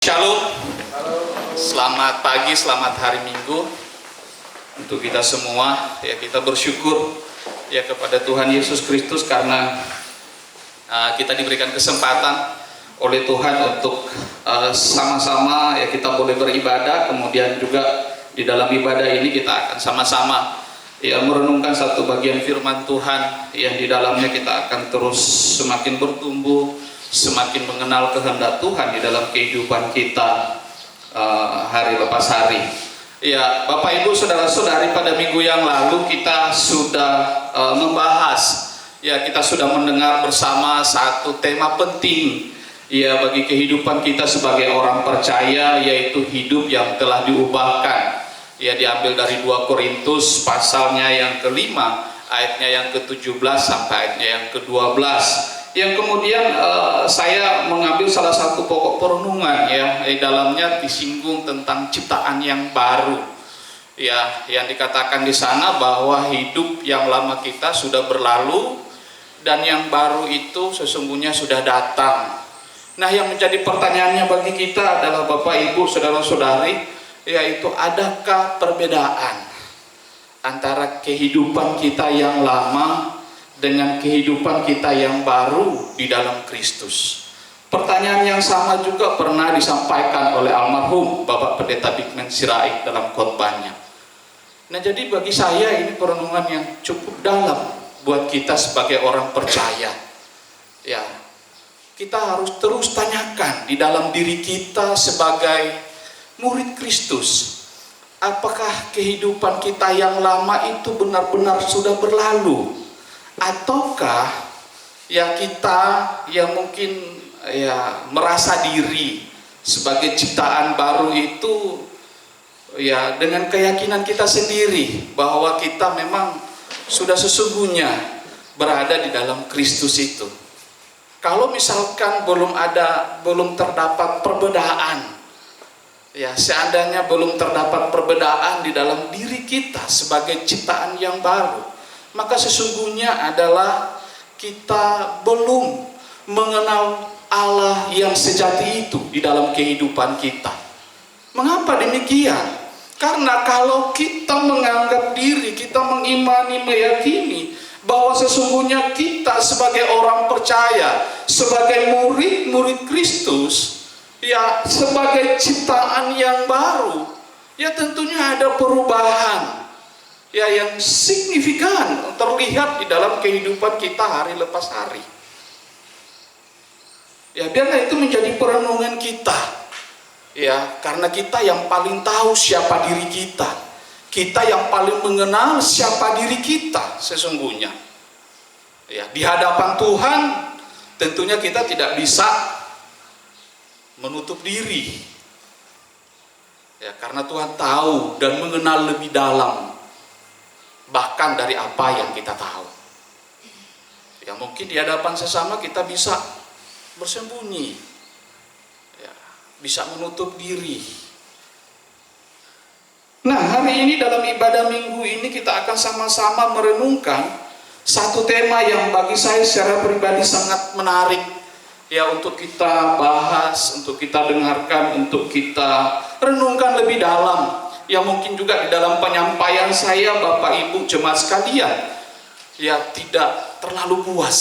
Shalom, selamat pagi, selamat hari Minggu untuk kita semua. Ya, kita bersyukur ya kepada Tuhan Yesus Kristus karena kita diberikan kesempatan oleh Tuhan untuk sama-sama ya kita boleh beribadah. Kemudian juga di dalam ibadah ini kita akan sama-sama ya merenungkan satu bagian firman Tuhan yang di dalamnya kita akan terus semakin bertumbuh, semakin mengenal kehendak Tuhan di dalam kehidupan kita hari lepas hari. Ya, Bapak Ibu saudara-saudari, pada minggu yang lalu kita sudah membahas, ya kita sudah mendengar bersama satu tema penting ya bagi kehidupan kita sebagai orang percaya, yaitu hidup yang telah diubahkan. Ya, diambil dari 2 Korintus pasalnya yang kelima, ayatnya yang ke-17 sampai ayatnya yang ke-12. Yang kemudian saya mengambil salah satu pokok perenungan ya, di dalamnya disinggung tentang ciptaan yang baru. Ya, yang dikatakan di sana bahwa hidup yang lama kita sudah berlalu dan yang baru itu sesungguhnya sudah datang. Nah, yang menjadi pertanyaannya bagi kita adalah Bapak Ibu saudara-saudari, yaitu adakah perbedaan antara kehidupan kita yang lama dengan kehidupan kita yang baru di dalam Kristus? Pertanyaan yang sama juga pernah disampaikan oleh almarhum Bapak Pendeta Bigman Sirait dalam khotbahnya. Nah, jadi bagi saya ini perenungan yang cukup dalam buat kita sebagai orang percaya. Ya, kita harus terus tanyakan di dalam diri kita sebagai murid Kristus, apakah kehidupan kita yang lama itu benar-benar sudah berlalu? Ataukah ya kita yang mungkin ya merasa diri sebagai ciptaan baru itu ya dengan keyakinan kita sendiri bahwa kita memang sudah sesungguhnya berada di dalam Kristus itu. Kalau misalkan belum terdapat perbedaan, ya seandainya belum terdapat perbedaan di dalam diri kita sebagai ciptaan yang baru, maka sesungguhnya adalah kita belum mengenal Allah yang sejati itu di dalam kehidupan kita. Mengapa demikian? Karena kalau kita menganggap diri, kita mengimani, meyakini bahwa sesungguhnya kita sebagai orang percaya, sebagai murid-murid Kristus, ya sebagai ciptaan yang baru, ya tentunya ada perubahan ya yang signifikan terlihat di dalam kehidupan kita hari lepas hari. Ya, biarlah itu menjadi perenungan kita. Ya, karena kita yang paling tahu siapa diri kita. Kita yang paling mengenal siapa diri kita sesungguhnya. Ya, di hadapan Tuhan tentunya kita tidak bisa menutup diri. Ya, karena Tuhan tahu dan mengenal lebih dalam bahkan dari apa yang kita tahu. Ya, mungkin di hadapan sesama kita bisa bersembunyi, ya, bisa menutup diri. Nah, hari ini dalam ibadah minggu ini kita akan sama-sama merenungkan satu tema yang bagi saya secara pribadi sangat menarik ya untuk kita bahas, untuk kita dengarkan, untuk kita renungkan lebih dalam. Yang mungkin juga di dalam penyampaian saya Bapak Ibu jemaat sekalian ya tidak terlalu puas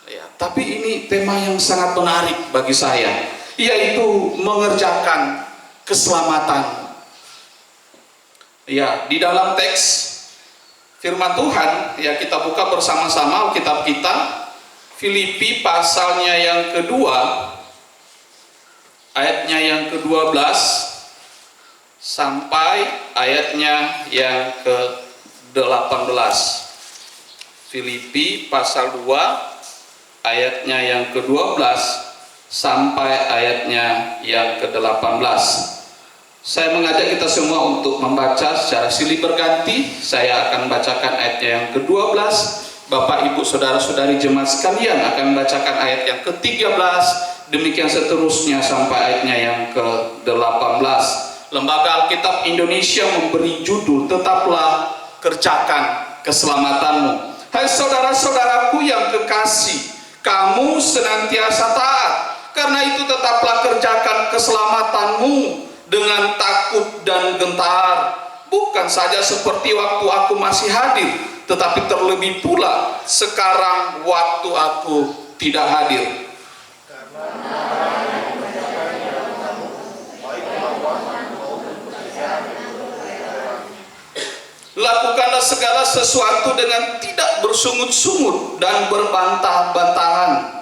ya, tapi ini tema yang sangat menarik bagi saya, yaitu mengerjakan keselamatan. Ya, di dalam teks firman Tuhan ya kita buka bersama-sama Alkitab kita, Filipi pasalnya yang kedua, ayatnya yang ke-12 sampai ayatnya yang ke-18. Filipi pasal 2 ayatnya yang ke-12 sampai ayatnya yang ke-18. Saya mengajak kita semua untuk membaca secara silih berganti. Saya akan bacakan ayatnya yang ke-12, Bapak Ibu saudara-saudari jemaat sekalian akan membacakan ayat yang ke-13, demikian seterusnya sampai ayatnya yang ke-18. Lembaga Alkitab Indonesia memberi judul "Tetaplah Kerjakan Keselamatanmu". Hai saudara-saudaraku yang kekasih, kamu senantiasa taat Karena itu tetaplah kerjakan keselamatanmu dengan takut dan gentar, bukan saja seperti waktu aku masih hadir, tetapi terlebih pula sekarang waktu aku tidak hadir. Lakukanlah segala sesuatu dengan tidak bersungut-sungut dan berbantah-bantahan,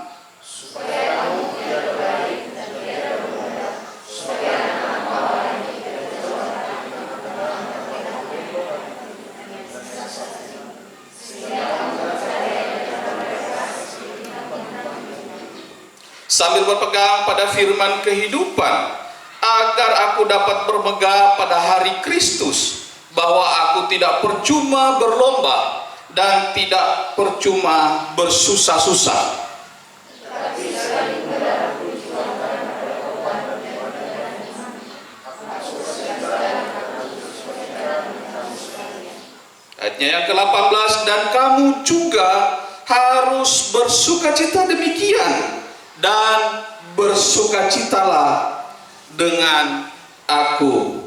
sambil berpegang pada firman kehidupan, agar aku dapat bermegah pada hari Kristus, bahwa aku tidak percuma berlomba dan tidak percuma bersusah-susah. Ayatnya yang ke-18, dan kamu juga harus bersukacita demikian, dan bersukacitalah dengan aku.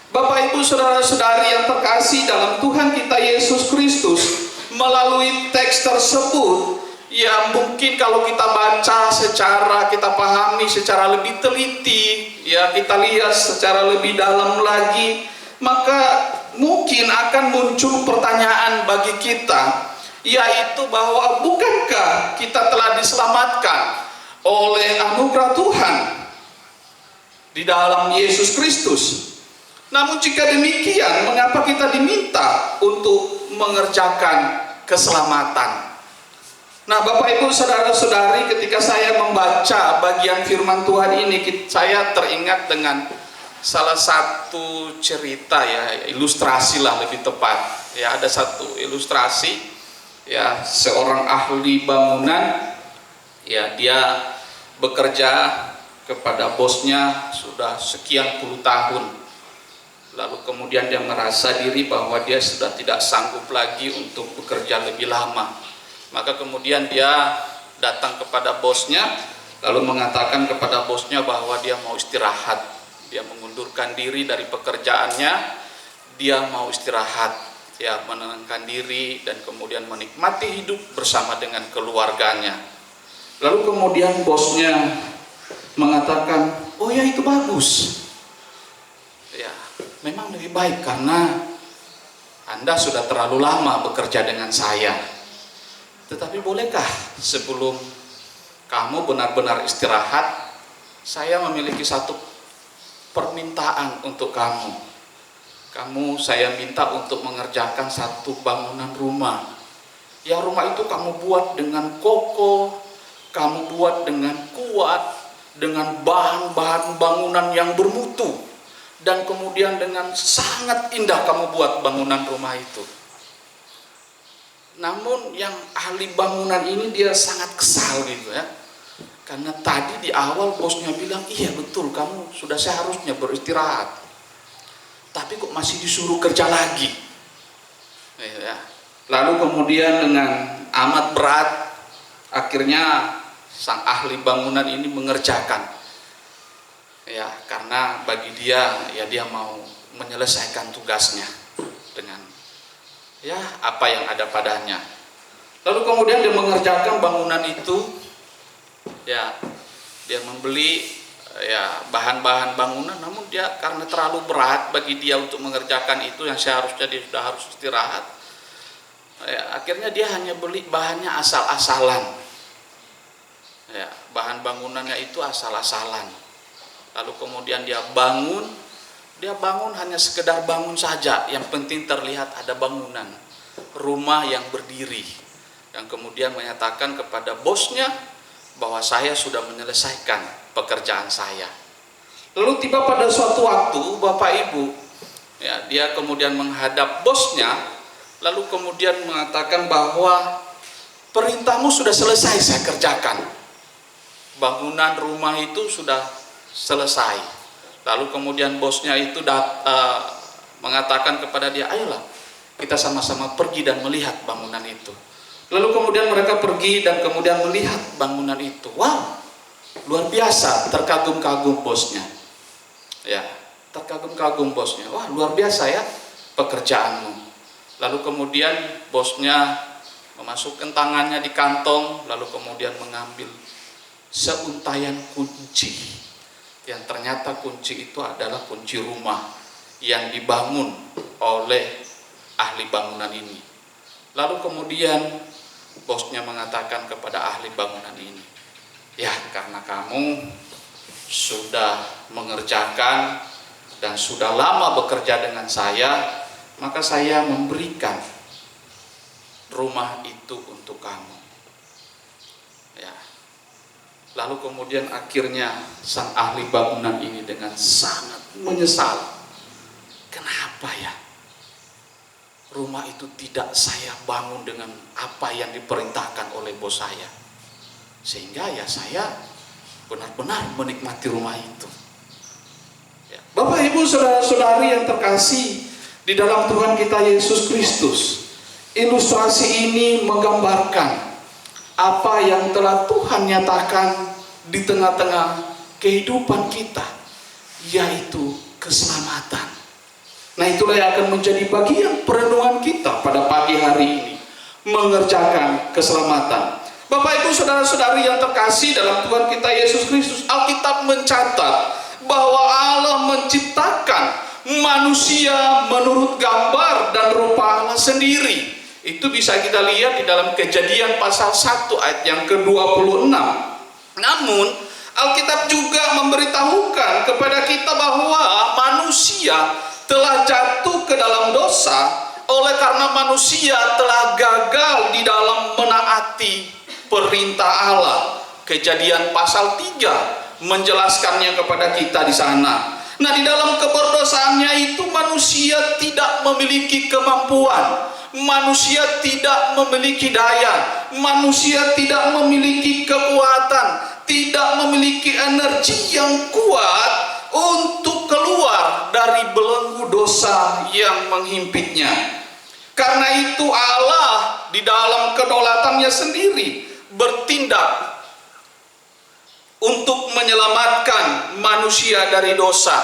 Bapak, Ibu, saudara-saudari yang terkasih dalam Tuhan kita Yesus Kristus, melalui teks tersebut, ya mungkin kalau kita baca secara, kita pahami secara lebih teliti, ya kita lihat secara lebih dalam lagi, maka mungkin akan muncul pertanyaan bagi kita, yaitu bahwa bukankah kita telah diselamatkan oleh anugerah Tuhan di dalam Yesus Kristus? Namun jika demikian, mengapa kita diminta untuk mengerjakan keselamatan? Nah, Bapak, Ibu, saudara-saudari, ketika saya membaca bagian firman Tuhan ini, saya teringat dengan salah satu cerita, ya, ilustrasi lah lebih tepat. Ya, ada satu ilustrasi, ya, seorang ahli bangunan, ya, dia bekerja kepada bosnya sudah sekian puluh tahun. Lalu kemudian dia merasa diri bahwa dia sudah tidak sanggup lagi untuk bekerja lebih lama. Maka kemudian dia datang kepada bosnya, lalu mengatakan kepada bosnya bahwa dia mau istirahat. Dia mengundurkan diri dari pekerjaannya, dia mau istirahat, ya, menenangkan diri dan kemudian menikmati hidup bersama dengan keluarganya. Lalu kemudian bosnya mengatakan, oh ya, itu bagus. Ya, memang lebih baik karena Anda sudah terlalu lama bekerja dengan saya. Tetapi bolehkah sebelum kamu benar-benar istirahat, saya memiliki satu permintaan untuk kamu. Saya minta untuk mengerjakan satu bangunan rumah. Ya, rumah itu kamu buat dengan kokoh, kamu buat dengan kuat, dengan bahan-bahan bangunan yang bermutu. Dan kemudian dengan sangat indah kamu buat bangunan rumah itu. Namun yang ahli bangunan ini dia sangat kesal gitu, ya. Karena tadi di awal bosnya bilang, iya betul, kamu sudah seharusnya beristirahat. Tapi kok masih disuruh kerja lagi. Ya. Lalu kemudian dengan amat berat, akhirnya sang ahli bangunan ini mengerjakan. Ya, karena bagi dia, ya, dia mau menyelesaikan tugasnya dengan, ya, apa yang ada padanya. Lalu kemudian dia mengerjakan bangunan itu, ya, dia membeli, ya, bahan-bahan bangunan, namun dia karena terlalu berat bagi dia untuk mengerjakan itu yang seharusnya dia sudah harus istirahat. Ya, akhirnya dia hanya beli bahannya asal-asalan. Ya, bahan bangunannya itu asal-asalan. Lalu kemudian dia bangun hanya sekedar bangun saja, yang penting terlihat ada bangunan rumah yang berdiri, yang kemudian menyatakan kepada bosnya bahwa saya sudah menyelesaikan pekerjaan saya. Lalu tiba pada suatu waktu, Bapak Ibu, ya, dia kemudian menghadap bosnya, lalu kemudian mengatakan bahwa perintahmu sudah selesai saya kerjakan, bangunan rumah itu sudah selesai. Lalu kemudian bosnya itu mengatakan kepada dia, ayolah kita sama-sama pergi dan melihat bangunan itu. Lalu kemudian mereka pergi dan kemudian melihat bangunan itu. Wow, luar biasa, terkagum-kagum bosnya. Ya, terkagum-kagum bosnya. Wah, luar biasa ya pekerjaanmu. Lalu kemudian bosnya memasukkan tangannya di kantong, lalu kemudian mengambil seuntaian kunci. Yang ternyata kunci itu adalah kunci rumah yang dibangun oleh ahli bangunan ini. Lalu kemudian bosnya mengatakan kepada ahli bangunan ini, ya karena kamu sudah mengerjakan dan sudah lama bekerja dengan saya, maka saya memberikan rumah itu untuk kamu. Ya. Lalu kemudian akhirnya sang ahli bangunan ini dengan sangat menyesal. Kenapa ya? Rumah itu tidak saya bangun dengan apa yang diperintahkan oleh bos saya. Sehingga ya saya benar-benar menikmati rumah itu. Ya. Bapak Ibu saudara-saudari yang terkasih di dalam Tuhan kita Yesus Kristus, ilustrasi ini menggambarkan apa yang telah Tuhan nyatakan di tengah-tengah kehidupan kita, yaitu keselamatan. Nah, itulah yang akan menjadi bagian perenungan kita pada pagi hari ini, mengerjakan keselamatan. Bapak Ibu saudara-saudari yang terkasih dalam Tuhan kita Yesus Kristus, Alkitab mencatat bahwa Allah menciptakan manusia menurut gambar dan rupa Allah sendiri. Itu bisa kita lihat di dalam Kejadian pasal 1 ayat yang ke-26. Namun Alkitab juga memberitahukan kepada kita bahwa manusia telah jatuh ke dalam dosa oleh karena manusia telah gagal di dalam menaati perintah Allah. Kejadian pasal 3 menjelaskannya kepada kita di sana. Nah, di dalam keberdosaannya itu manusia tidak memiliki kemampuan, manusia tidak memiliki daya, manusia tidak memiliki kekuatan, tidak memiliki energi yang kuat untuk keluar dari belenggu dosa yang menghimpitnya. Karena itu Allah di dalam kedaulatannya sendiri bertindak untuk menyelamatkan manusia dari dosa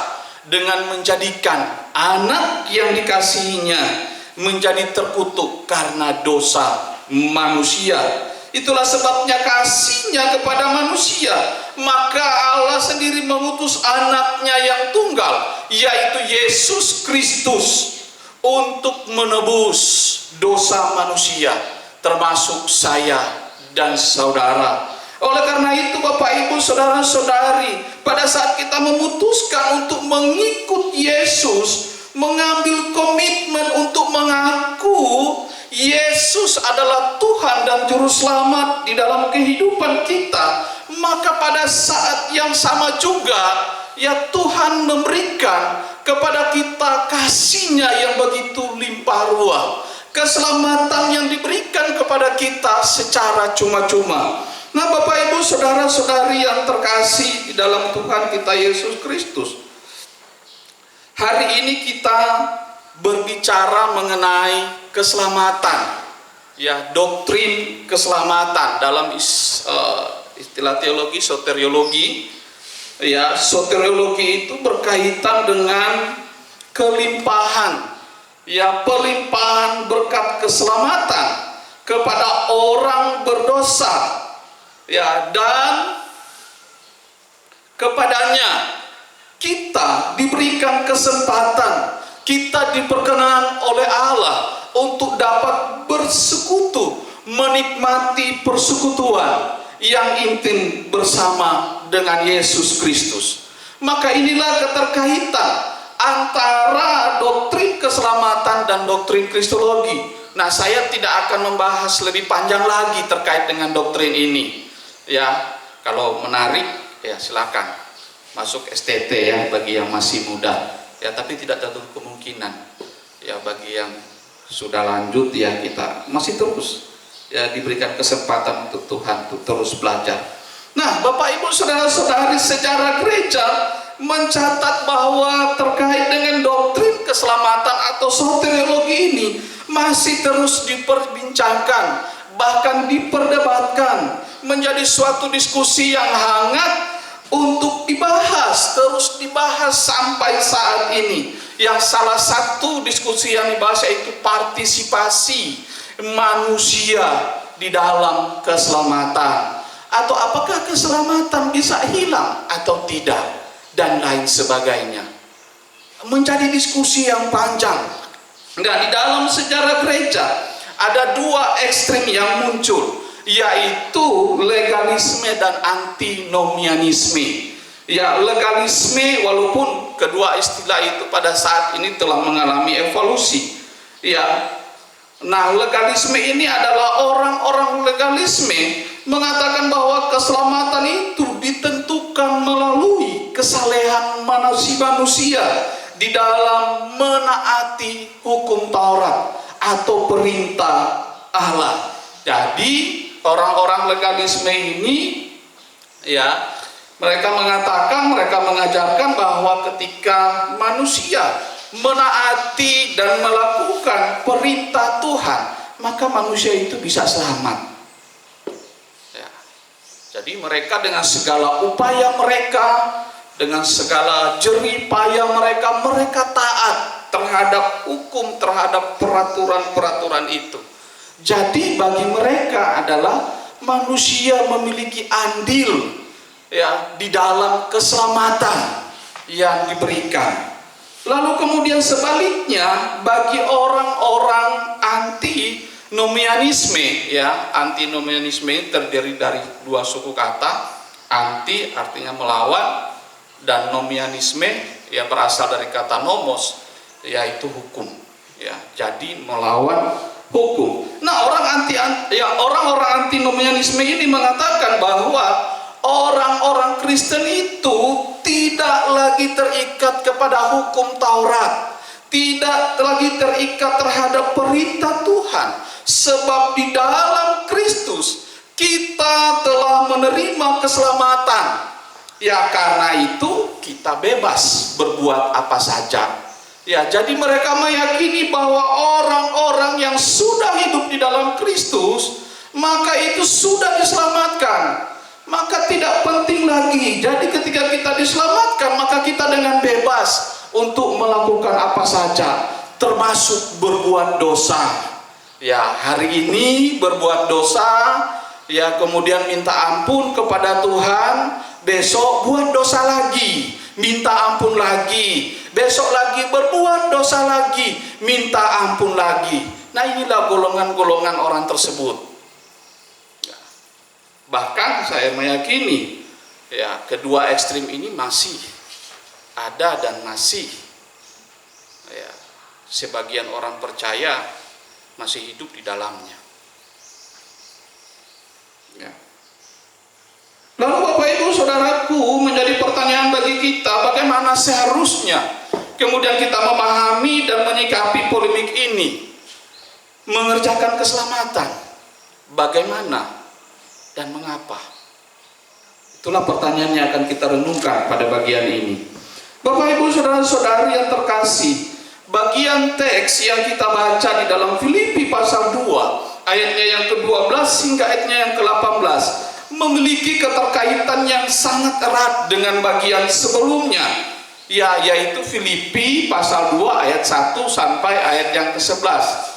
dengan menjadikan anak yang dikasihinya menjadi terkutuk karena dosa manusia. Itulah sebabnya kasihnya kepada manusia, maka Allah sendiri mengutus anaknya yang tunggal, yaitu Yesus Kristus, untuk menebus dosa manusia, termasuk saya dan saudara. Oleh karena itu Bapak Ibu saudara-saudari, pada saat kita memutuskan untuk mengikut Yesus, mengambil komitmen untuk mengaku Yesus adalah Tuhan dan Juru Selamat di dalam kehidupan kita, maka pada saat yang sama juga ya Tuhan memberikan kepada kita kasih-Nya yang begitu limpah ruah, keselamatan yang diberikan kepada kita secara cuma-cuma. Nah, Bapak Ibu saudara-saudari yang terkasih di dalam Tuhan kita Yesus Kristus, hari ini kita berbicara mengenai keselamatan, ya, doktrin keselamatan dalam istilah teologi soteriologi. Ya, soteriologi itu berkaitan dengan kelimpahan, ya, pelimpahan berkat keselamatan kepada orang berdosa, ya, dan kepadanya kita diberikan kesempatan, kita diperkenan oleh Allah untuk dapat bersekutu, menikmati persekutuan yang intim bersama dengan Yesus Kristus. Maka inilah keterkaitan antara doktrin keselamatan dan doktrin kristologi. Nah, saya tidak akan membahas lebih panjang lagi terkait dengan doktrin ini. Ya, kalau menarik ya silakan masuk STT ya bagi yang masih muda. Ya, tapi tidak tertutup kemungkinan ya bagi yang sudah lanjut ya kita masih terus ya diberikan kesempatan untuk Tuhan untuk terus belajar. Nah, Bapak Ibu saudara-saudari, secara gereja mencatat bahwa terkait dengan doktrin keselamatan atau soteriologi ini masih terus diperbincangkan bahkan diperdebatkan, menjadi suatu diskusi yang hangat untuk dibahas, terus dibahas sampai saat ini. Yang salah satu diskusi yang dibahas yaitu partisipasi manusia di dalam keselamatan, atau apakah keselamatan bisa hilang atau tidak, dan lain sebagainya. Menjadi diskusi yang panjang. Nah, di dalam sejarah gereja ada dua ekstrim yang muncul, yaitu legalisme dan antinomianisme. Ya, legalisme, walaupun kedua istilah itu pada saat ini telah mengalami evolusi. Ya, nah, legalisme ini adalah orang-orang legalisme mengatakan bahwa keselamatan itu ditentukan melalui kesalehan manusia di dalam menaati hukum Taurat atau perintah Allah. Jadi orang-orang legalisme ini, ya, mereka mengajarkan bahwa ketika manusia menaati dan melakukan perintah Tuhan, maka manusia itu bisa selamat. Ya. Jadi mereka dengan segala upaya mereka, dengan segala jerih payah mereka taat terhadap hukum, terhadap peraturan-peraturan itu. Jadi bagi mereka adalah manusia memiliki andil, ya, di dalam keselamatan yang diberikan. Lalu kemudian sebaliknya, bagi orang-orang antinomianisme, ya, antinomianisme terdiri dari dua suku kata. Anti artinya melawan, dan nomianisme yang berasal dari kata nomos, yaitu hukum. Ya, jadi melawan hukum. Nah, orang-orang antinomianisme ini mengatakan bahwa orang-orang Kristen itu tidak lagi terikat kepada hukum Taurat, tidak lagi terikat terhadap perintah Tuhan, sebab di dalam Kristus kita telah menerima keselamatan. Ya, karena itu kita bebas berbuat apa saja. Ya, jadi mereka meyakini bahwa orang-orang yang sudah hidup di dalam Kristus, maka itu sudah diselamatkan. Maka tidak penting lagi. Jadi ketika kita diselamatkan, maka kita dengan bebas untuk melakukan apa saja, termasuk berbuat dosa. Ya, hari ini berbuat dosa, ya, kemudian minta ampun kepada Tuhan. Besok buat dosa lagi, minta ampun lagi. Besok lagi berbuat dosa lagi, minta ampun lagi. Nah, inilah golongan-golongan orang tersebut. Bahkan saya meyakini, ya, kedua ekstrim ini masih ada dan masih, ya, sebagian orang percaya masih hidup di dalamnya. Ya. Lalu Bapak Ibu Saudaraku, menjadi pertanyaan bagi kita, bagaimana seharusnya kemudian kita memahami dan menyikapi polemik ini, mengerjakan keselamatan, bagaimana dan mengapa? Itulah pertanyaan yang akan kita renungkan pada bagian ini. Bapak Ibu Saudara-saudari yang terkasih, bagian teks yang kita baca di dalam Filipi pasal 2 ayatnya yang ke-12 hingga ayatnya yang ke-18 memiliki keterkaitan yang sangat erat dengan bagian sebelumnya, ya, yaitu Filipi pasal 2 ayat 1 sampai ayat yang ke-11.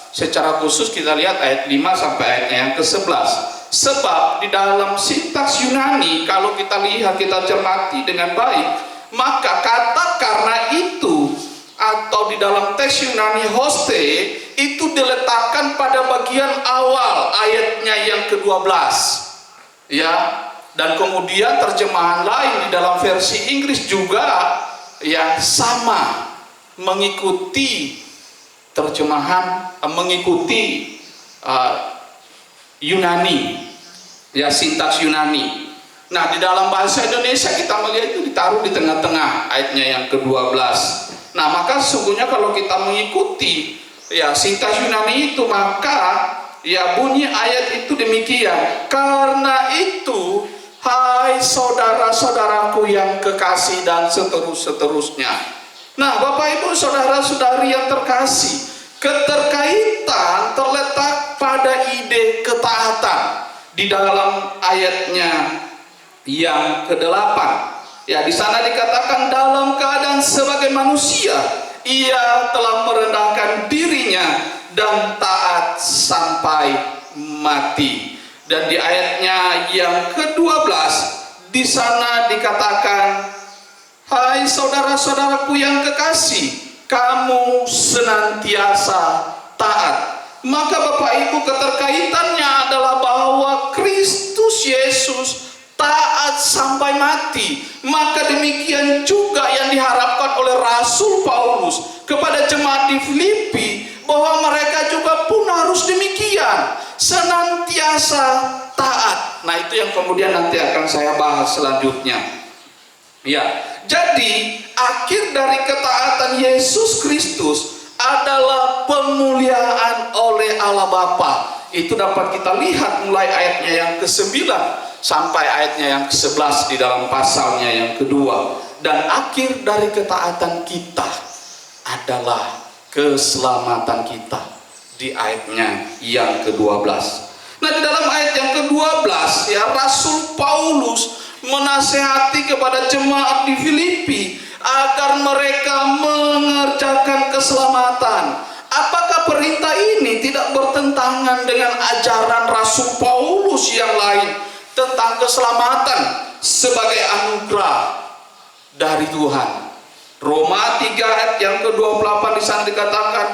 Secara khusus kita lihat ayat 5 sampai ayatnya yang ke-11. Sebab di dalam sintaks Yunani, kalau kita lihat, kita cermati dengan baik, maka kata karena itu atau di dalam teks Yunani hoste itu diletakkan pada bagian awal ayatnya yang ke-12. Ya, dan kemudian terjemahan lain di dalam versi Inggris juga, ya, sama mengikuti terjemahan, mengikuti Yunani, ya, sintaks Yunani. Nah, di dalam bahasa Indonesia kita melihat itu ditaruh di tengah-tengah ayatnya yang ke-12. Nah, maka sesungguhnya kalau kita mengikuti, ya, sintaks Yunani itu, maka, ya, bunyi ayat itu demikian. Karena itu, hai saudara-saudaraku yang kekasih, dan seterusnya. Nah, Bapak Ibu Saudara-saudari yang terkasih, Keterkaitan terletak pada ide ketaatan di dalam ayatnya yang ke-8. Ya, di sana dikatakan dalam keadaan sebagai manusia ia telah merendahkan dirinya dan taat sampai mati. Dan di ayatnya yang ke-12 di sana dikatakan, hai saudara-saudaraku yang kekasih, kamu senantiasa taat. Maka Bapak Ibu, keterkaitannya adalah bahwa Kristus Yesus taat sampai mati. Maka demikian juga yang diharapkan oleh Rasul Paulus kepada jemaat di Filipi, bahwa mereka juga pun harus demikian, senantiasa taat. Nah, itu yang kemudian nanti akan saya bahas selanjutnya. Ya, jadi akhir dari ketaatan Yesus Kristus adalah pemuliaan oleh Allah Bapa. Itu dapat kita lihat mulai ayatnya yang ke-9 sampai ayatnya yang ke-11 di dalam pasalnya yang kedua. Dan akhir dari ketaatan kita adalah keselamatan kita di ayatnya yang ke-12. Nah, di dalam ayat yang ke-12 ya, Rasul Paulus menasehati kepada jemaat di Filipi agar mereka mengerjakan keselamatan. Apakah perintah ini tidak bertentangan dengan ajaran Rasul Paulus yang lain tentang keselamatan sebagai anugerah dari Tuhan? Roma 3 ayat yang ke-28 di sana dikatakan,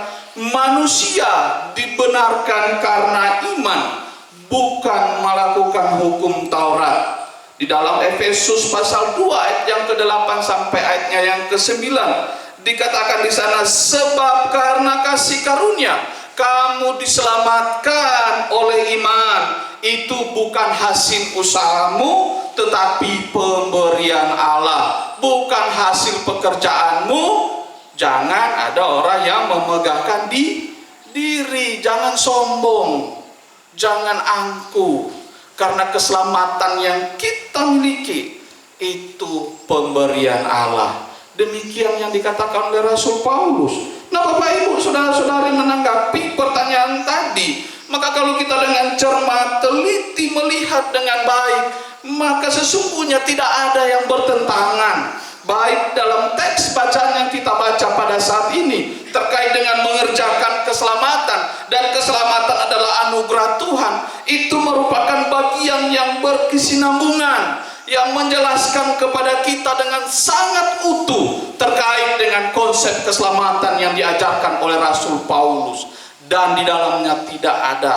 manusia dibenarkan karena iman, bukan melakukan hukum Taurat. Di dalam Efesus pasal 2 ayat yang ke-8 sampai ayatnya yang ke-9 dikatakan di sana, sebab karena kasih karunia kamu diselamatkan oleh iman, itu bukan hasil usahamu tetapi pemberian Allah, bukan hasil pekerjaanmu. Jangan ada orang yang memegahkan diri, jangan sombong, jangan angkuh, karena keselamatan yang kita miliki itu pemberian Allah. Demikian yang dikatakan oleh Rasul Paulus. Nah, Bapak Ibu, saudara-saudari, menanggapi pertanyaan tadi, maka kalau kita dengan cermat, teliti melihat dengan baik, maka sesungguhnya tidak ada yang bertentangan, baik dalam teks bacaan yang kita baca pada saat ini terkait dengan mengerjakan keselamatan, dan keselamatan adalah anugerah Tuhan. Itu merupakan bagian yang berkesinambungan, yang menjelaskan kepada kita dengan sangat utuh terkait dengan konsep keselamatan yang diajarkan oleh Rasul Paulus, dan di dalamnya tidak ada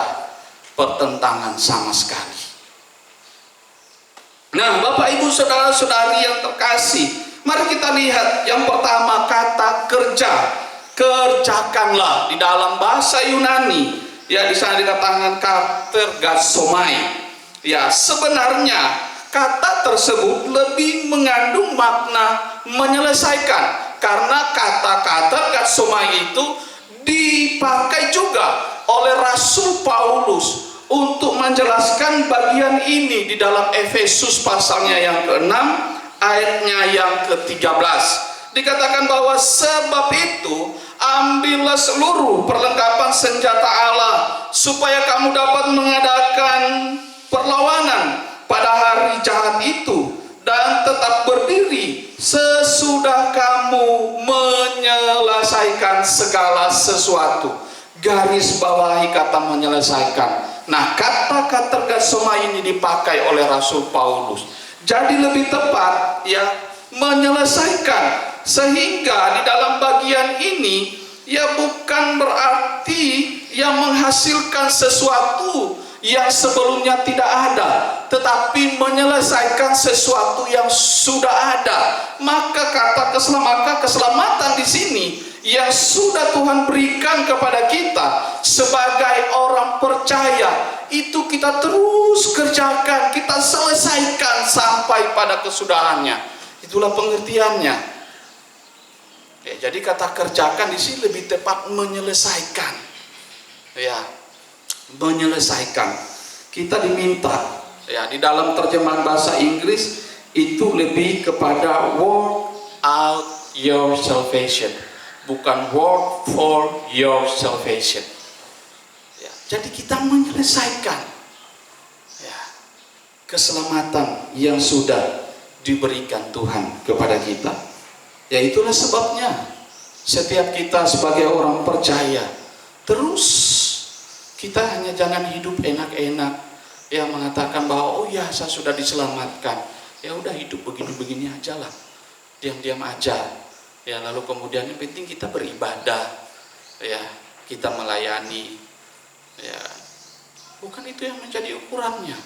pertentangan sama sekali. Nah, Bapak Ibu saudara-saudari yang terkasih, mari kita lihat yang pertama, kata kerja. Kerjakanlah di dalam bahasa Yunani, ya, di sana dikatakan katergasomai. Ya, sebenarnya kata tersebut lebih mengandung makna menyelesaikan, karena kata-kata katergasomai itu dipakai juga oleh Rasul Paulus untuk menjelaskan bagian ini di dalam Efesus pasalnya yang ke-6 ayatnya yang ke-13. Dikatakan bahwa sebab itu ambillah seluruh perlengkapan senjata Allah supaya kamu dapat mengadakan perlawanan pada hari jahat itu dan tetap berdiri sesudah kamu menyelesaikan segala sesuatu. Garis bawahi kata menyelesaikan. Nah, kata-kata gasoma ini dipakai oleh Rasul Paulus. Jadi lebih tepat, ya, menyelesaikan. Sehingga di dalam bagian ini, ya, bukan berarti yang menghasilkan sesuatu yang sebelumnya tidak ada, tetapi menyelesaikan sesuatu yang sudah ada. Maka kata keselamatan di sini yang sudah Tuhan berikan kepada kita sebagai orang percaya, itu kita terus kerjakan, kita selesaikan sampai pada kesudahannya. Itulah pengertiannya. Ya, jadi kata kerjakan di sini lebih tepat menyelesaikan. Ya, menyelesaikan. Kita diminta, ya, di dalam terjemahan bahasa Inggris itu lebih kepada work out your salvation. bukan work for your salvation. Ya, jadi kita menyelesaikan ya, keselamatan yang sudah diberikan Tuhan kepada kita. Ya, itulah sebabnya setiap kita sebagai orang percaya terus kita hanya jangan hidup enak-enak, ya, mengatakan bahwa oh ya saya sudah diselamatkan, ya udah hidup begini-begini aja lah, diam-diam aja, ya, lalu kemudian yang penting kita beribadah, ya, kita melayani, ya, bukan itu yang menjadi ukurannya,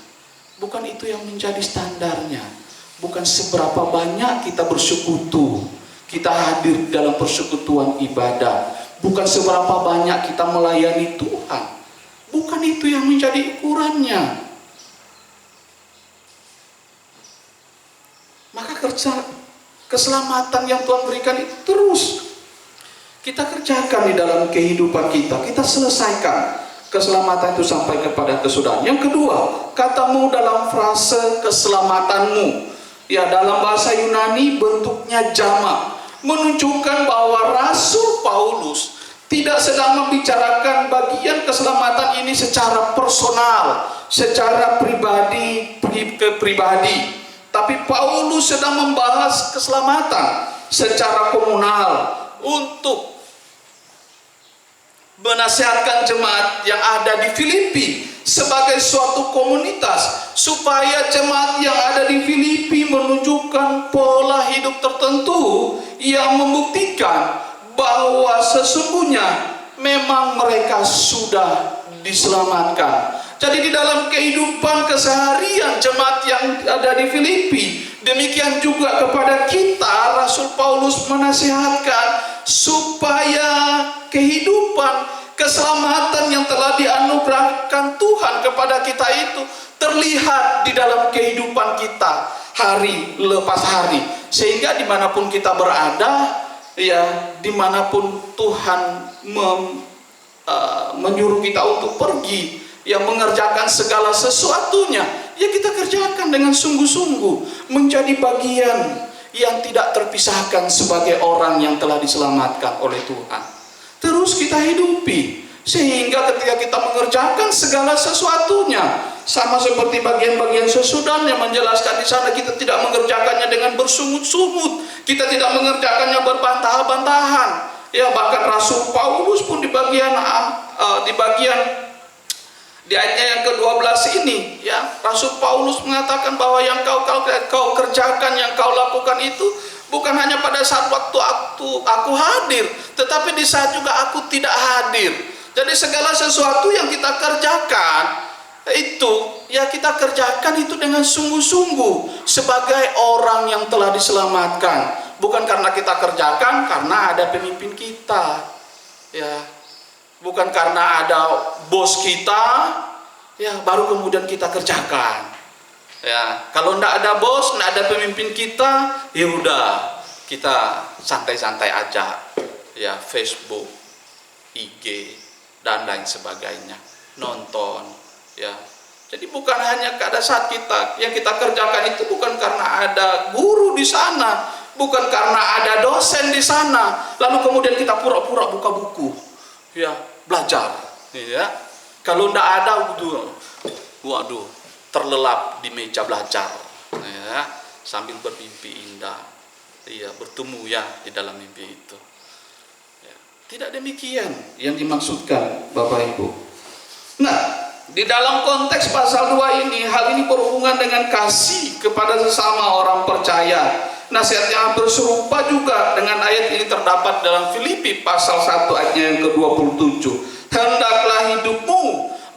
bukan itu yang menjadi standarnya, bukan seberapa banyak kita bersekutu, kita hadir dalam persekutuan ibadah, bukan seberapa banyak kita melayani Tuhan. Bukan itu yang menjadi ukurannya. Maka keselamatan yang Tuhan berikan itu terus kita kerjakan di dalam kehidupan kita. Kita selesaikan keselamatan itu sampai kepada kesudahan. Yang kedua, katamu dalam frase keselamatanmu, ya, dalam bahasa Yunani bentuknya jamak, menunjukkan bahwa Rasul Paulus tidak sedang membicarakan bagian keselamatan ini secara personal, secara pribadi ke pribadi. Tapi Paulus sedang membahas keselamatan secara komunal untuk menasihatkan jemaat yang ada di Filipi sebagai suatu komunitas, supaya jemaat yang ada di Filipi menunjukkan pola hidup tertentu yang membuktikan bahwa sesungguhnya memang mereka sudah diselamatkan. Jadi di dalam kehidupan keseharian jemaat yang ada di Filipi, demikian juga kepada kita, Rasul Paulus menasihatkan supaya kehidupan keselamatan yang telah dianugerahkan Tuhan kepada kita itu terlihat di dalam kehidupan kita hari lepas hari, sehingga dimanapun kita berada, ya, dimanapun Tuhan menyuruh kita untuk pergi, ya, mengerjakan segala sesuatunya, ya, kita kerjakan dengan sungguh-sungguh, menjadi bagian yang tidak terpisahkan sebagai orang yang telah diselamatkan oleh Tuhan. Terus kita hidupi, sehingga ketika kita mengerjakan segala sesuatunya, sama seperti bagian-bagian sesudah yang menjelaskan di sana, kita tidak mengerjakannya dengan bersungut-sungut, kita tidak mengerjakannya berbantah-bantahan. Ya, bahkan Rasul Paulus pun di bagian di ayatnya yang ke-12 ini, ya, Rasul Paulus mengatakan bahwa yang kau kerjakan, yang kau lakukan itu bukan hanya pada saat waktu aku hadir, tetapi di saat juga aku tidak hadir. Jadi segala sesuatu yang kita kerjakan itu, ya, kita kerjakan itu dengan sungguh-sungguh sebagai orang yang telah diselamatkan, bukan karena kita kerjakan karena ada pemimpin kita, ya, bukan karena ada bos kita, ya, baru kemudian kita kerjakan, ya. Kalau tidak ada bos, tidak ada pemimpin kita, ya udah kita santai-santai aja, ya, Facebook, IG dan lain sebagainya, nonton, ya. Jadi bukan hanya pada saat yang kita kerjakan itu bukan karena ada guru di sana, bukan karena ada dosen di sana, lalu kemudian kita pura-pura buka buku, ya, belajar, ya. Kalau tidak ada, waduh, terlelap di meja belajar, ya, sambil bermimpi indah, ya, bertemu, ya, di dalam mimpi itu. Ya, tidak demikian yang dimaksudkan Bapak Ibu. Nah, di dalam konteks pasal 2 ini, hal ini berhubungan dengan kasih kepada sesama orang percaya. Nasihat yang hampir serupa juga dengan ayat ini terdapat dalam Filipi pasal 1 ayatnya yang ke-27. Hendaklah hidupmu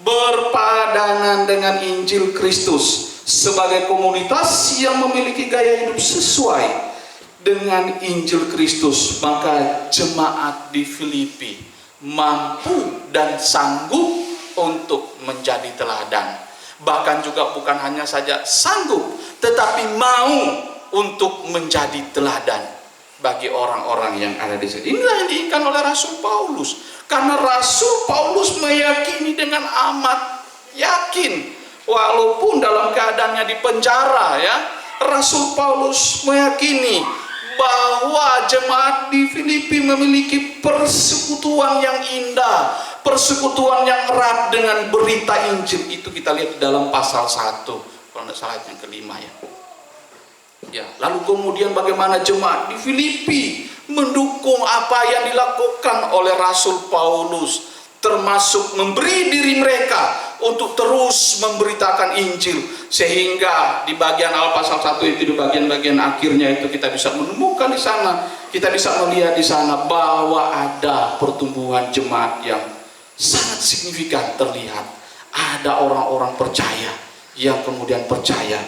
berpadanan dengan Injil Kristus sebagai komunitas yang memiliki gaya hidup sesuai dengan Injil Kristus. Maka jemaat di Filipi mampu dan sanggup untuk menjadi teladan. Bahkan juga bukan hanya saja sanggup, tetapi mau untuk menjadi teladan bagi orang-orang yang ada di sini. Inilah yang diinginkan oleh Rasul Paulus. Karena Rasul Paulus meyakini dengan amat yakin, walaupun dalam keadaannya di penjara, ya, Rasul Paulus meyakini bahwa jemaat di Filipi memiliki persekutuan yang indah, persekutuan yang erat dengan berita Injil. Itu kita lihat di dalam pasal 1, kalau tidak salah yang kelima ya. Ya, lalu kemudian bagaimana jemaat di Filipi mendukung apa yang dilakukan oleh Rasul Paulus, termasuk memberi diri mereka untuk terus memberitakan Injil, sehingga di bagian awal pasal 1 itu, di bagian-bagian akhirnya itu kita bisa menemukan di sana, kita bisa melihat di sana bahwa ada pertumbuhan jemaat yang sangat signifikan terlihat. Ada orang-orang percaya yang kemudian percaya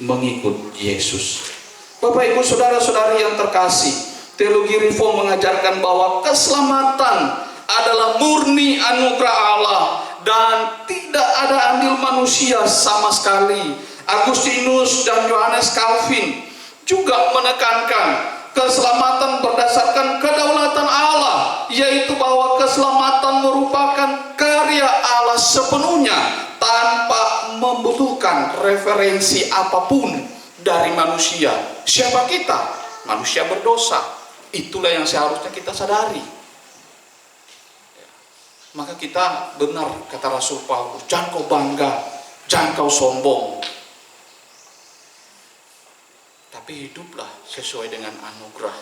mengikut Yesus. Bapak Ibu saudara-saudari yang terkasih, teologi reform mengajarkan bahwa keselamatan adalah murni anugerah Allah dan tidak ada andil manusia sama sekali. Agustinus dan Yohanes Calvin juga menekankan keselamatan berdasarkan kedaulatan Allah, yaitu bahwa keselamatan merupakan karya Allah sepenuhnya tanpa membutuhkan referensi apapun dari manusia. Siapa kita? Manusia berdosa. Itulah yang seharusnya kita sadari. Maka kita benar kata Rasul Paulus, jangan kau bangga, jangan kau sombong, tapi hiduplah sesuai dengan anugerah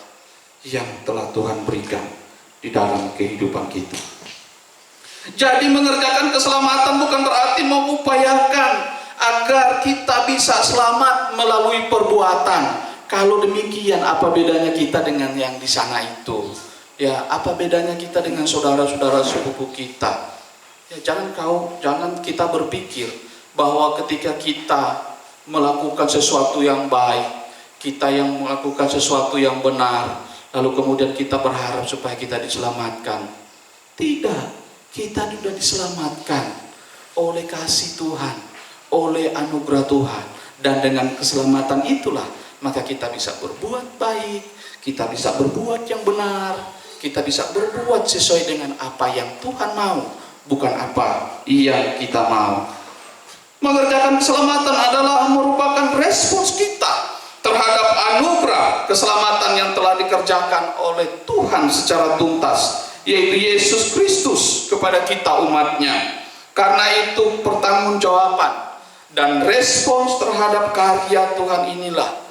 yang telah Tuhan berikan di dalam kehidupan kita. Jadi mengerjakan keselamatan bukan berarti mengupayakan agar kita bisa selamat melalui perbuatan. Kalau demikian, apa bedanya kita dengan yang di sana itu? Ya, apa bedanya kita dengan saudara-saudara sepupu kita? Ya, jangan kita berpikir bahwa ketika kita melakukan sesuatu yang baik, kita yang melakukan sesuatu yang benar, lalu kemudian kita berharap supaya kita diselamatkan. Tidak, kita sudah diselamatkan oleh kasih Tuhan, oleh anugerah Tuhan, dan dengan keselamatan itulah maka kita bisa berbuat baik, kita bisa berbuat yang benar, kita bisa berbuat sesuai dengan apa yang Tuhan mau, bukan apa yang kita mau. Mengerjakan keselamatan adalah merupakan respons kita terhadap anugerah keselamatan yang telah dikerjakan oleh Tuhan secara tuntas, yaitu Yesus Kristus kepada kita umatnya. Karena itu pertanggungjawaban dan respons terhadap karya Tuhan inilah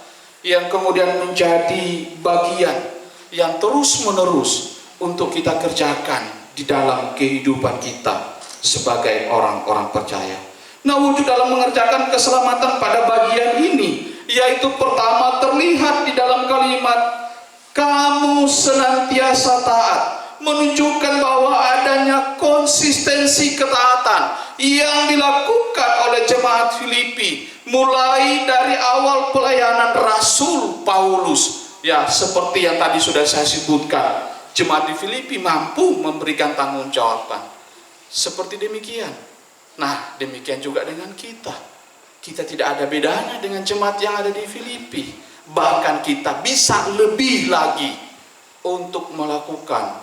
yang kemudian menjadi bagian yang terus-menerus untuk kita kerjakan di dalam kehidupan kita sebagai orang-orang percaya. Nah, wujud dalam mengerjakan keselamatan pada bagian ini, yaitu pertama terlihat di dalam kalimat kamu senantiasa taat, menunjukkan bahwa adanya konsistensi ketaatan yang dilakukan oleh jemaat Filipi mulai dari awal pelayanan Rasul Paulus. Ya, seperti yang tadi sudah saya sebutkan, jemaat di Filipi mampu memberikan tanggung-jawaban seperti demikian. Nah, demikian juga dengan kita. Kita tidak ada bedanya dengan jemaat yang ada di Filipi. Bahkan kita bisa lebih lagi untuk melakukan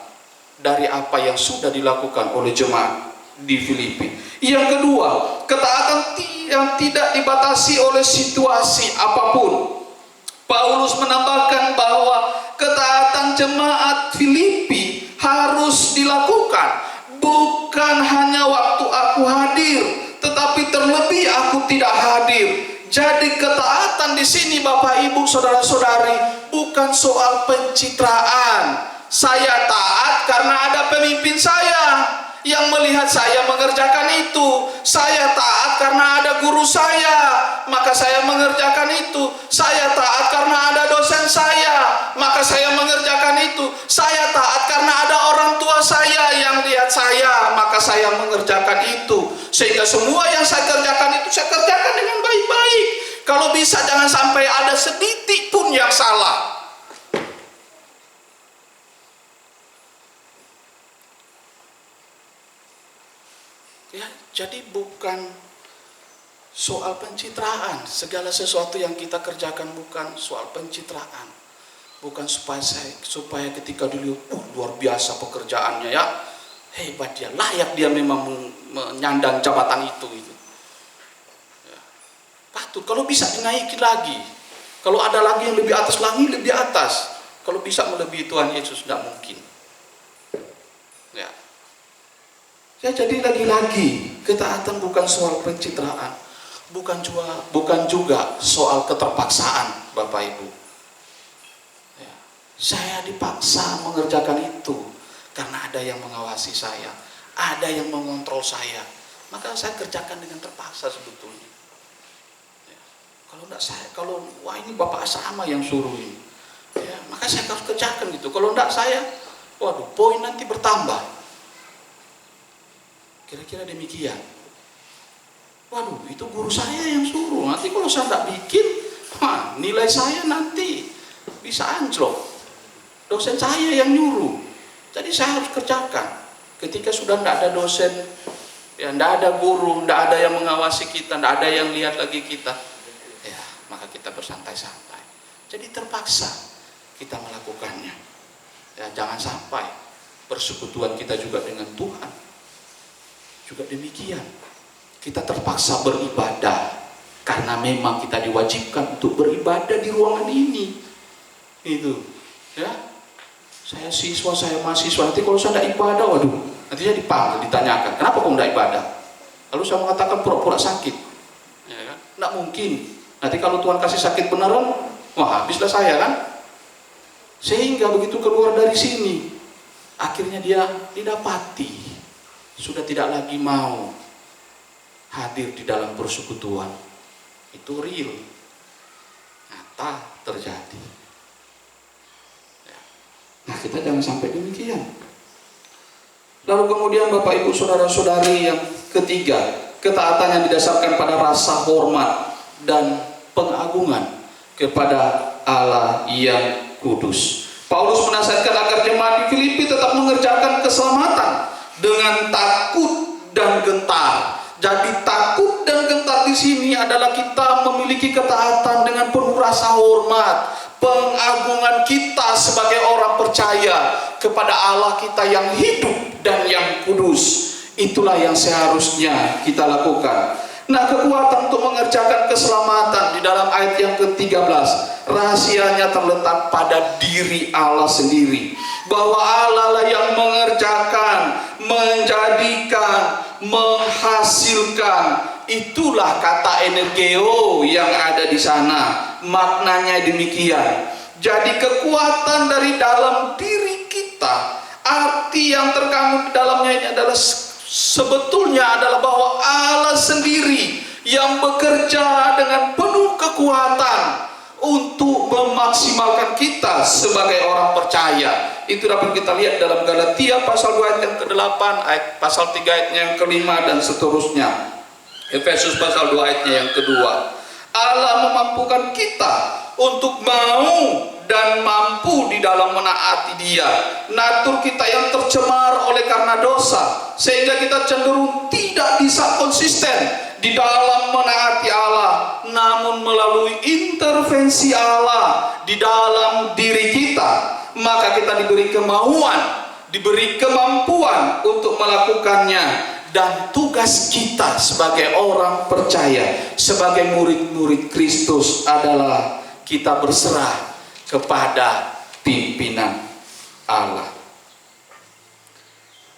dari apa yang sudah dilakukan oleh jemaat di Filipi. Yang kedua, ketaatan yang tidak dibatasi oleh situasi apapun. Paulus menambahkan bahwa ketaatan jemaat Filipi harus dilakukan bukan hanya waktu aku hadir, tetapi terlebih aku tidak hadir. Jadi ketaatan di sini Bapak Ibu saudara-saudari bukan soal pencitraan. Saya taat karena ada pemimpin saya yang melihat saya mengerjakan itu. Saya taat karena ada guru saya, maka saya mengerjakan itu. Saya taat karena ada dosen saya, maka saya mengerjakan itu. Saya taat karena ada orang tua saya yang lihat saya, maka saya mengerjakan itu. Sehingga semua yang saya kerjakan itu saya kerjakan dengan baik-baik. Kalau bisa jangan sampai ada setitik pun yang salah. Ya, jadi bukan soal pencitraan. Segala sesuatu yang kita kerjakan bukan soal pencitraan. Bukan supaya ketika dilihat, luar biasa pekerjaannya ya, hebat dia, layak dia memang menyandang jabatan itu. Ya. Patut kalau bisa dinaiki lagi. Kalau ada lagi yang lebih atas lagi, lebih atas. Kalau bisa melebihi Tuhan Yesus, tidak mungkin. Ya. Ya, jadi lagi-lagi ketaatan bukan soal pencitraan, bukan juga soal keterpaksaan, Bapak Ibu. Ya. Saya dipaksa mengerjakan itu karena ada yang mengawasi saya, ada yang mengontrol saya, maka saya kerjakan dengan terpaksa sebetulnya. Ya. Kalau wah ini Bapak sama yang suruh ini, ya, maka saya harus kerjakan gitu. Kalau enggak saya, waduh, poin nanti bertambah. Kira-kira demikian. Waduh, itu guru saya yang suruh. Nanti kalau saya tidak bikin, nilai saya nanti bisa anjlok. Dosen saya yang nyuruh. Jadi saya harus kerjakan. Ketika sudah tidak ada dosen, ya tidak ada guru, tidak ada yang mengawasi kita, tidak ada yang lihat lagi kita, ya maka kita bersantai-santai. Jadi terpaksa kita melakukannya. Ya, jangan sampai persekutuan kita juga dengan Tuhan juga demikian. Kita terpaksa beribadah karena memang kita diwajibkan untuk beribadah di ruangan ini. Itu, ya. Saya siswa, saya mahasiswa. Nanti kalau saya tidak ibadah, waduh, nanti saya dipanggil, ditanyakan, kenapa kau tidak ibadah? Lalu saya mengatakan pura-pura sakit. Ya kan? Tidak mungkin. Nanti kalau Tuhan kasih sakit beneran, wah habislah saya kan. Sehingga begitu keluar dari sini, akhirnya dia didapati sudah tidak lagi mau hadir di dalam persekutuan. Itu real, nyata terjadi. Nah, kita jangan sampai demikian. Lalu kemudian Bapak Ibu Saudara-saudari yang ketiga, ketaatan yang didasarkan pada rasa hormat dan pengagungan kepada Allah yang kudus. Paulus menasihatkan agar jemaat di Filipi tetap mengerjakan keselamatan dengan takut dan gentar. Jadi takut dan gentar di sini adalah kita memiliki ketaatan dengan penuh rasa hormat, pengagungan kita sebagai orang percaya kepada Allah kita yang hidup dan yang kudus. Itulah yang seharusnya kita lakukan. Nah, kekuatan untuk mengerjakan keselamatan di dalam ayat yang ke-13, rahasianya terletak pada diri Allah sendiri. Bahwa Allah lah yang mengerjakan, menjadikan, menghasilkan. Itulah kata energeo yang ada di sana. Maknanya demikian. Jadi kekuatan dari dalam diri kita, arti yang terkandung di dalamnya ini adalah sebetulnya adalah bahwa Allah sendiri yang bekerja dengan penuh kekuatan untuk memaksimalkan kita sebagai orang percaya. Itu dapat kita lihat dalam Galatia pasal 2 ayat yang ke-8, ayat pasal 3 ayatnya yang ke-5 dan seterusnya. Efesus pasal 2 ayatnya yang kedua. Allah memampukan kita untuk mau dan mampu di dalam menaati Dia. Natur kita yang tercemar oleh karena dosa, sehingga kita cenderung tidak bisa konsisten di dalam menaati Allah, namun melalui intervensi Allah di dalam diri kita, maka kita diberi kemauan, diberi kemampuan untuk melakukannya. Dan tugas kita sebagai orang percaya, sebagai murid-murid Kristus adalah kita berserah kepada pimpinan Allah.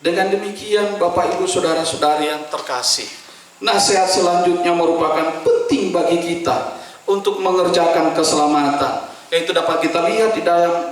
Dengan demikian Bapak Ibu Saudara-saudari yang terkasih, nasihat selanjutnya merupakan penting bagi kita untuk mengerjakan keselamatan, yaitu dapat kita lihat di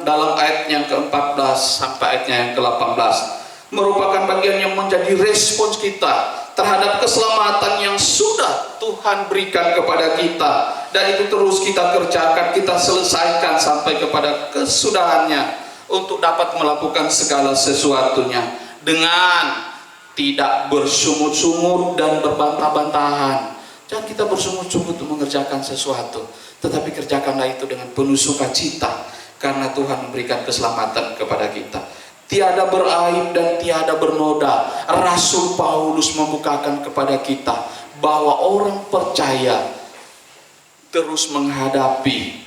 dalam ayat yang ke-14 sampai ayatnya yang ke-18. Merupakan bagian yang menjadi respons kita terhadap keselamatan yang sudah Tuhan berikan kepada kita, dan itu terus kita kerjakan, kita selesaikan sampai kepada kesudahannya untuk dapat melakukan segala sesuatunya dengan tidak bersungut-sungut dan berbantah-bantahan. Jangan kita bersungut-sungut untuk mengerjakan sesuatu, tetapi kerjakanlah itu dengan penuh sukacita karena Tuhan memberikan keselamatan kepada kita. Tiada beraib dan tiada bernoda. Rasul Paulus membukakan kepada kita bahwa orang percaya terus menghadapi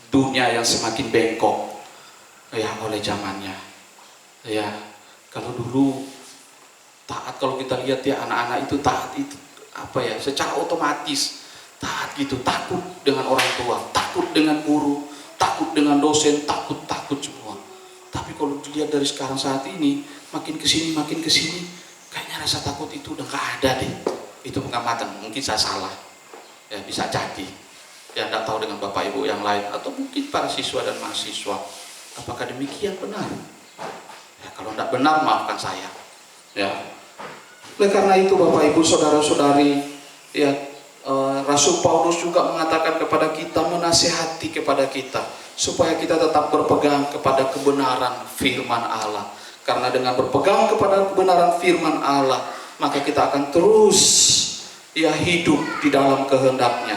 dunia yang semakin bengkok, ya, oleh zamannya. Ya, kalau dulu taat, kalau kita lihat ya anak-anak itu taat itu apa ya, secara otomatis taat gitu, takut dengan orang tua, takut dengan guru, takut dengan dosen, takut semua. Tapi kalau dilihat dari sekarang saat ini, makin kesini, kayaknya rasa takut itu udah gak ada deh. Itu pengamatan, mungkin saya salah. Ya bisa jadi. Ya tidak tahu dengan Bapak Ibu yang lain, atau mungkin para siswa dan mahasiswa. Apakah demikian benar? Ya kalau tidak benar, maafkan saya. Ya. Oleh karena itu Bapak Ibu saudara-saudari, ya Rasul Paulus juga mengatakan kepada kita, menasihati kepada kita supaya kita tetap berpegang kepada kebenaran firman Allah. Karena dengan berpegang kepada kebenaran firman Allah, maka kita akan terus hidup di dalam kehendaknya,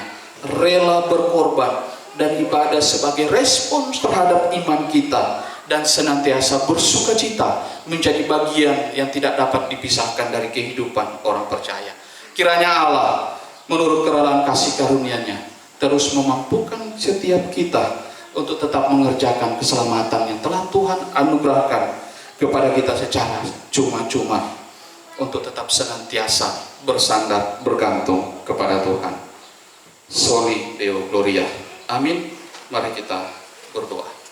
rela berkorban dan ibadah sebagai respons terhadap iman kita, dan senantiasa bersukacita menjadi bagian yang tidak dapat dipisahkan dari kehidupan orang percaya. Kiranya Allah menurut kerelaan kasih karunia-Nya terus memampukan setiap kita untuk tetap mengerjakan keselamatan yang telah Tuhan anugerahkan kepada kita secara cuma-cuma, untuk tetap senantiasa bersandar bergantung kepada Tuhan. Soli Deo Gloria. Amin. Mari kita berdoa.